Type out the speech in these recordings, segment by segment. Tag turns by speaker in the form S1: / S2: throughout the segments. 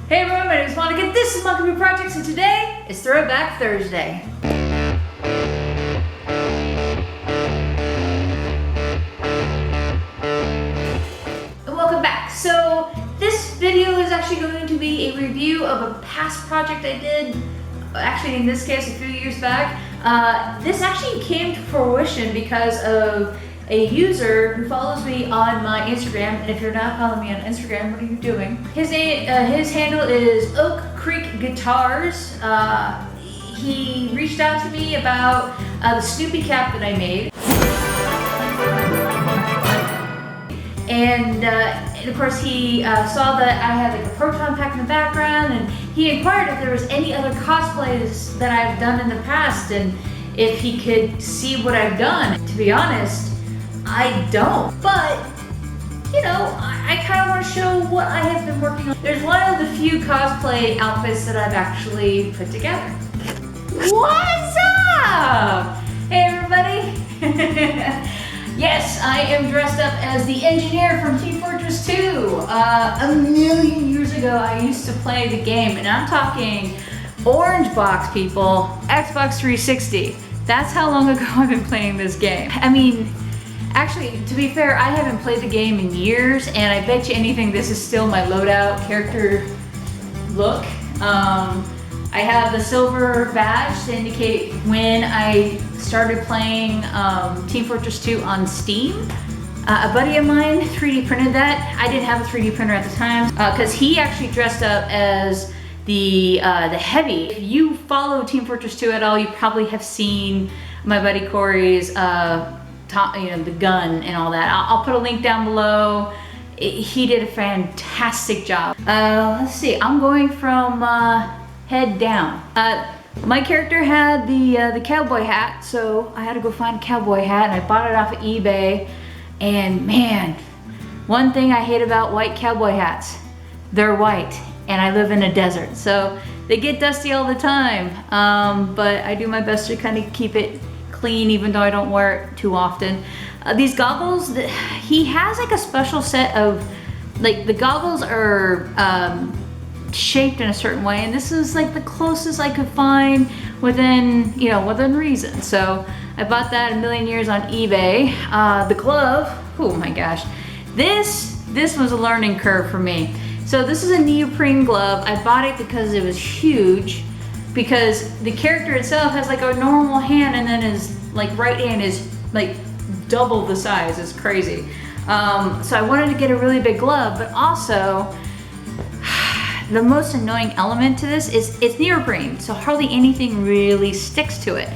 S1: Hey everyone, my name is Monica, this is Monkaboo Projects, and today is Throwback Thursday. And welcome back. So this video is actually going to be a review of a past project I did, actually in this case a few years back. This actually came to fruition because of a user who follows me on my Instagram, and if you're not following me on Instagram, what are you doing? His handle is Oak Creek Guitars. He reached out to me about the Snoopy cap that I made. And of course he saw that I had like a proton pack in the background, and he inquired if there was any other cosplays that I've done in the past and if he could see what I've done. To be honest, I don't, but you know, I kind of want to show what I have been working on. There's one of the few cosplay outfits that I've actually put together. What's up? Hey everybody. Yes, I am dressed up as the engineer from Team Fortress 2. A million years ago, I used to play the game, and I'm talking orange box, people, Xbox 360. That's how long ago I've been playing this game. I mean, actually, to be fair, I haven't played the game in years, and I bet you anything this is still my loadout character look. I have the silver badge to indicate when I started playing Team Fortress 2 on Steam. A buddy of mine 3D printed that. I didn't have a 3D printer at the time because he actually dressed up as the Heavy. If you follow Team Fortress 2 at all, you probably have seen my buddy Cory's the gun and all that. I'll put a link down below. He did a fantastic job. Let's see, I'm going from head down. My character had the cowboy hat, so I had to go find a cowboy hat, and I bought it off of eBay. And man, one thing I hate about white cowboy hats, they're white, and I live in a desert, so they get dusty all the time. But I do my best to kind of keep it clean, even though I don't wear it too often. These goggles, he has like a special set of, like, the goggles are shaped in a certain way, and this is like the closest I could find within reason. So I bought that a million years on eBay. The glove, oh my gosh, this was a learning curve for me. So this is a neoprene glove. I bought it because it was huge, because the character itself has like a normal hand, and then his like right hand is like double the size. It's crazy. So I wanted to get a really big glove, but also the most annoying element to this is it's neoprene, so hardly anything really sticks to it.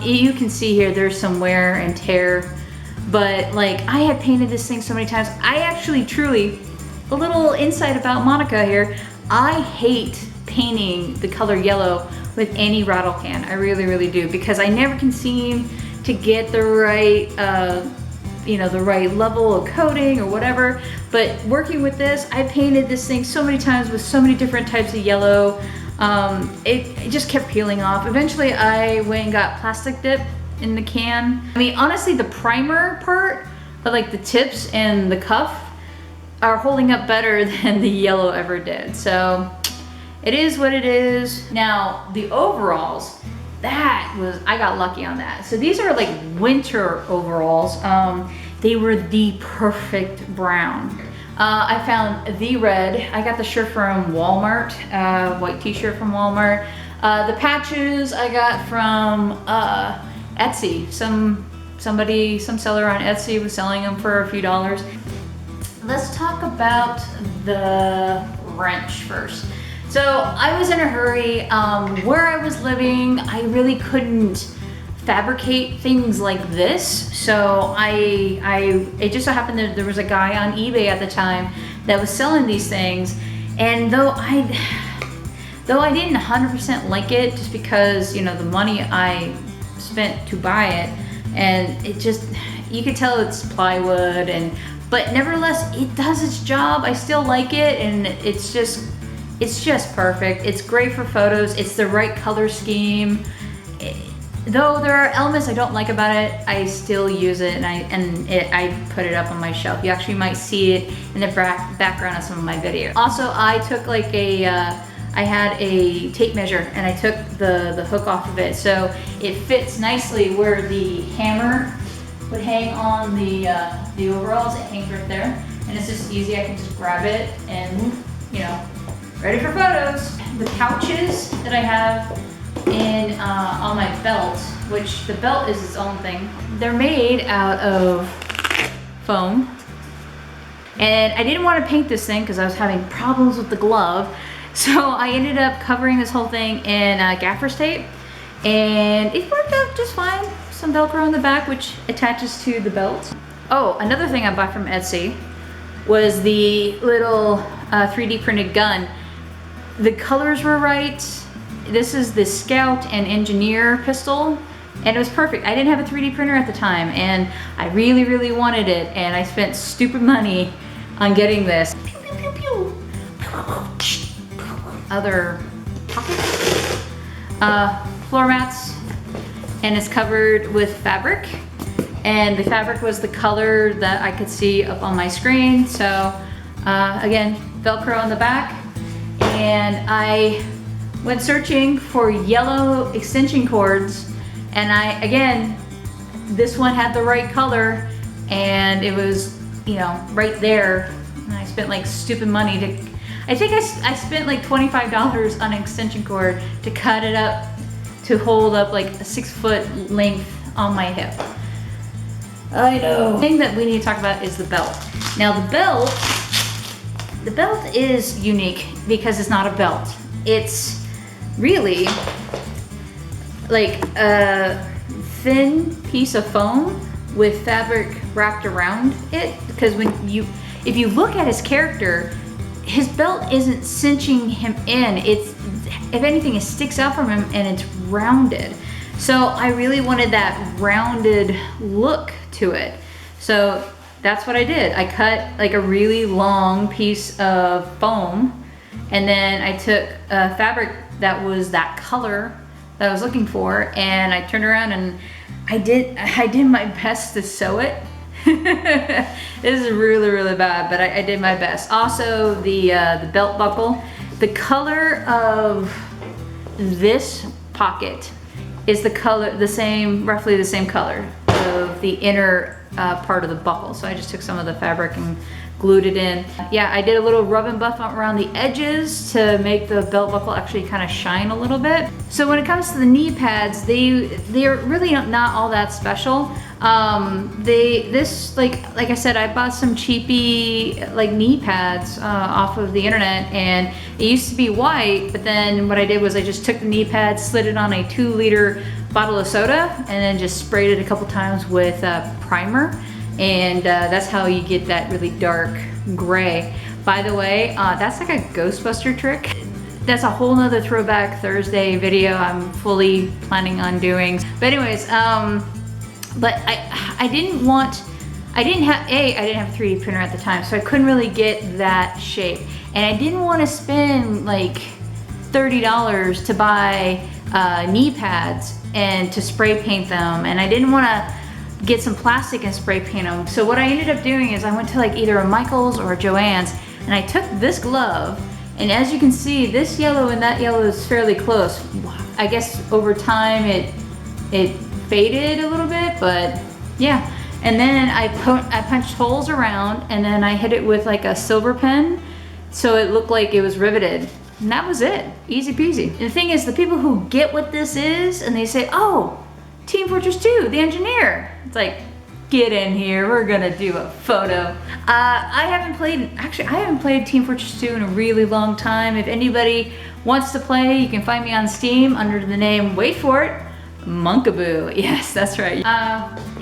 S1: You can see here there's some wear and tear, but like I had painted this thing so many times. I actually truly, a little insight about Monica here, I hate painting the color yellow with any rattle can. I really, really do, because I never can seem to get the right the right level of coating or whatever. But working with this, I painted this thing so many times with so many different types of yellow. It just kept peeling off. Eventually I went and got plastic dip in the can. I mean, honestly, the primer part, but like the tips and the cuff are holding up better than the yellow ever did. So it is what it is. Now the overalls, I got lucky on that. So these are like winter overalls. They were the perfect brown. I found the red. I got the shirt from Walmart, white t-shirt from Walmart. The patches I got from Etsy. Some seller on Etsy was selling them for a few dollars. Let's talk about the wrench first. So I was in a hurry. Where I was living, I really couldn't fabricate things like this. So it just so happened that there was a guy on eBay at the time that was selling these things. And though I didn't 100% like it, just because, the money I spent to buy it, and it just, you could tell it's plywood, but nevertheless, it does its job. I still like it, and it's just perfect. It's great for photos. It's the right color scheme. Though there are elements I don't like about it, I still use it, and I put it up on my shelf. You actually might see it in the background of some of my videos. Also, I took like I had a tape measure and I took the hook off of it, so it fits nicely where the hammer would hang on the overalls. It hangs right there, and it's just easy. I can just grab it and, you know, ready for photos. The pouches that I have on my belt, which the belt is its own thing. They're made out of foam, and I didn't want to paint this thing because I was having problems with the glove, so I ended up covering this whole thing in gaffer's tape, and it worked out just fine. Some Velcro in the back, which attaches to the belt. Oh, another thing I bought from Etsy was the little 3D printed gun. The colors were right. This is the Scout and Engineer pistol, and it was perfect. I didn't have a 3D printer at the time, and I really, really wanted it, and I spent stupid money on getting this. Pew, pew, pew, pew. Other pockets. Floor mats, and it's covered with fabric, and the fabric was the color that I could see up on my screen. So again, Velcro on the back, and I went searching for yellow extension cords, and again, this one had the right color, and it was, you know, right there, and I spent like stupid money to, I think I spent like $25 on an extension cord to cut it up to hold up like a 6 foot length on my hip. I know. The thing that we need to talk about is the belt. Now the belt is unique because it's not a belt. It's really like a thin piece of foam with fabric wrapped around it, because if you look at his character, his belt isn't cinching him in. It's, if anything, it sticks out from him, and it's rounded. So I really wanted that rounded look to it. So that's what I did. I cut like a really long piece of foam, and then I took fabric that was that color that I was looking for, and I turned around and I did my best to sew it. This is really, really bad, but I did my best. Also, the belt buckle, the color of this pocket is roughly the same color of the inner part of the buckle. So I just took some of the fabric and glued it in. Yeah, I did a little rub and buff around the edges to make the belt buckle actually kind of shine a little bit. So when it comes to the knee pads, they're really not all that special. Like I said, I bought some cheapy like knee pads off of the internet, and it used to be white, but then what I did was I just took the knee pad, slid it on a 2-liter bottle of soda, and then just sprayed it a couple times with primer, and that's how you get that really dark gray. By the way, that's like a Ghostbuster trick. That's a whole nother Throwback Thursday video I'm fully planning on doing. But anyways, but I didn't have a 3D printer at the time, so I couldn't really get that shape. And I didn't want to spend like $30 to buy knee pads and to spray paint them, and I didn't want to get some plastic and spray paint them. So what I ended up doing is I went to like either a Michael's or a Joann's, and I took this glove, and as you can see, this yellow and that yellow is fairly close. I guess over time it faded a little bit, but yeah. And then I punched holes around, and then I hit it with like a silver pen so it looked like it was riveted. And that was it. Easy peasy. And the thing is, the people who get what this is and they say, oh, Team Fortress 2, the engineer. It's like, get in here, we're gonna do a photo. I haven't played Team Fortress 2 in a really long time. If anybody wants to play, you can find me on Steam under the name, wait for it, Monkaboo. Yes, that's right.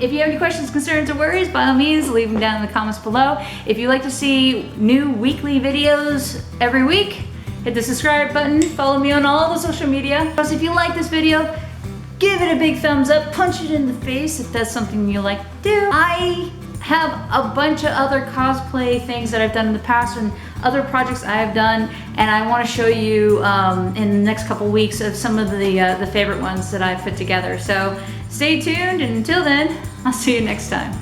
S1: If you have any questions, concerns, or worries, by all means, leave them down in the comments below. If you'd like to see new weekly videos every week, hit the subscribe button, follow me on all the social media. Plus, if you like this video, give it a big thumbs up, punch it in the face if that's something you like to do. I have a bunch of other cosplay things that I've done in the past, and other projects I have done, and I want to show you in the next couple weeks of some of the favorite ones that I've put together. So stay tuned, and until then, I'll see you next time.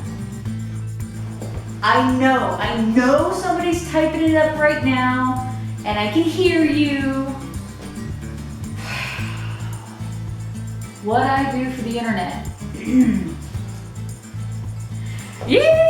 S1: I know somebody's typing it up right now, and I can hear you. What I do for the internet. Yeah!